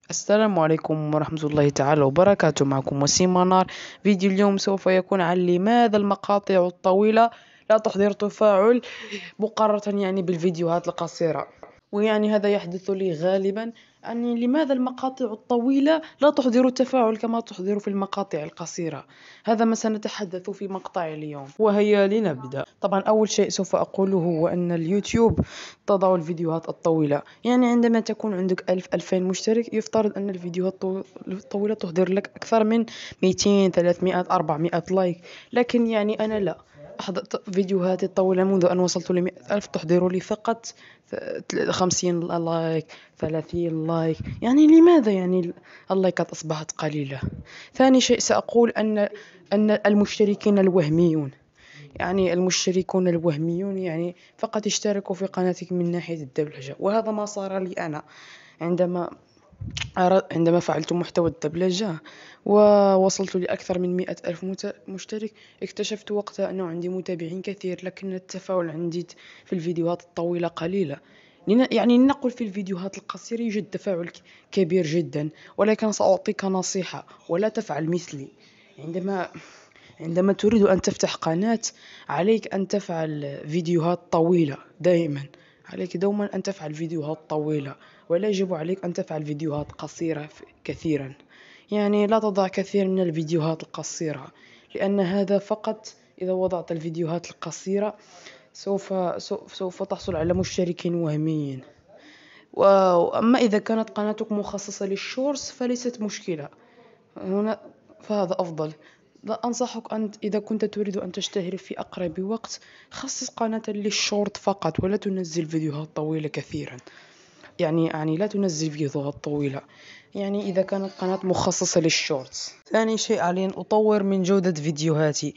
السلام عليكم ورحمة الله تعالى وبركاته. معكم وسيم منار. فيديو اليوم سوف يكون عن لماذا المقاطع الطويلة لا تحضر تفاعل مقارنة بالفيديوهات القصيرة. هذا يحدث لي غالبا، لماذا المقاطع الطويلة لا تحضر التفاعل كما تحضر في المقاطع القصيرة. هذا ما سنتحدث في مقطع اليوم، وهيا لنبدأ. طبعا أول شيء سوف أقوله هو أن اليوتيوب تضع الفيديوهات الطويلة. عندما تكون عندك 1000-2000 مشترك يفترض أن الفيديوهات الطويلة تحضر لك أكثر من 200-300-400 لايك. لكن أنا لا، أحضرت فيديوهاتي الطويلة منذ أن وصلت ل100,000 تحضر لي فقط 50 لايك، 30 لايك. لماذا اللايكات أصبحت قليلة؟ ثاني شيء سأقول أن المشتركين الوهميون، المشتركون الوهميون فقط اشتركوا في قناتك من ناحية الدبلجة، وهذا ما صار لي أنا عندما فعلت محتوى الدبلجة ووصلت لأكثر من 100,000 مشترك. اكتشفت وقتها أنه عندي متابعين كثير، لكن التفاعل عندي في الفيديوهات الطويلة قليلة. لنقل في الفيديوهات القصيرة يوجد تفاعل كبير جدا، ولكن سأعطيك نصيحة: ولا تفعل مثلي. عندما تريد أن تفتح قناة عليك أن تفعل فيديوهات طويلة دائما. عليك دوما أن تفعل فيديوهات طويلة، ولا يجب عليك أن تفعل فيديوهات قصيرة كثيرا. لا تضع كثير من الفيديوهات القصيرة، لأن هذا فقط إذا وضعت الفيديوهات القصيرة سوف تحصل على مشتركين وهميين. وأما إذا كانت قناتك مخصصة للشورتس فليست مشكلة، هنا فهذا أفضل. لا أنصحك إذا كنت تريد أن تشتهر في أقرب وقت، خصص قناة للشورت فقط، ولا تنزل فيديوهات طويلة كثيرا. لا تنزل فيديوهات طويلة إذا كانت قناة مخصصة للشورتس. ثاني شيء، علي أن أطور من جودة فيديوهاتي.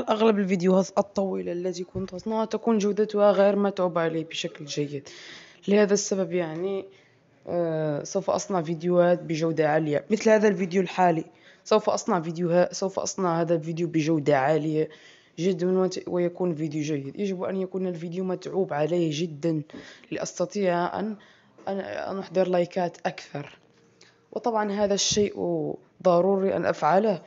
أغلب الفيديوهات الطويلة التي كنت أصنعها تكون جودتها غير متعوب عليه بشكل جيد. لهذا السبب سوف أصنع فيديوهات بجودة عالية مثل هذا الفيديو الحالي. سوف أصنع هذا الفيديو بجودة عالية جدا ويكون فيديو جيد. يجب أن يكون الفيديو متعوب عليه جدا لأستطيع أن أحضر لايكات أكثر. وطبعا هذا الشيء ضروري أن أفعله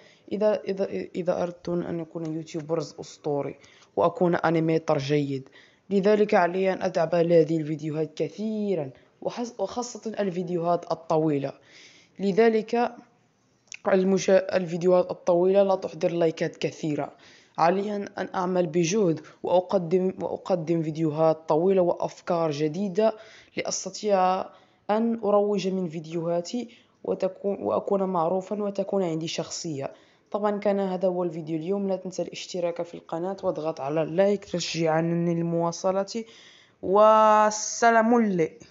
إذا أردت أن أكون يوتيوبرز أسطوري وأكون أنيميتر جيد. لذلك علي أن أتعب على هذه الفيديوهات كثيرا، وخاصة الفيديوهات الطويلة. لذلك الفيديوهات الطويلة لا تحضر لايكات كثيرة. علي أن أعمل بجهد وأقدم فيديوهات طويلة وأفكار جديدة لأستطيع أن أروج من فيديوهاتي وأكون معروفا وتكون عندي شخصية. طبعا كان هذا هو الفيديو اليوم. لا تنسى الاشتراك في القناة واضغط على اللايك تشجيعا للمواصلة. والسلام عليكم.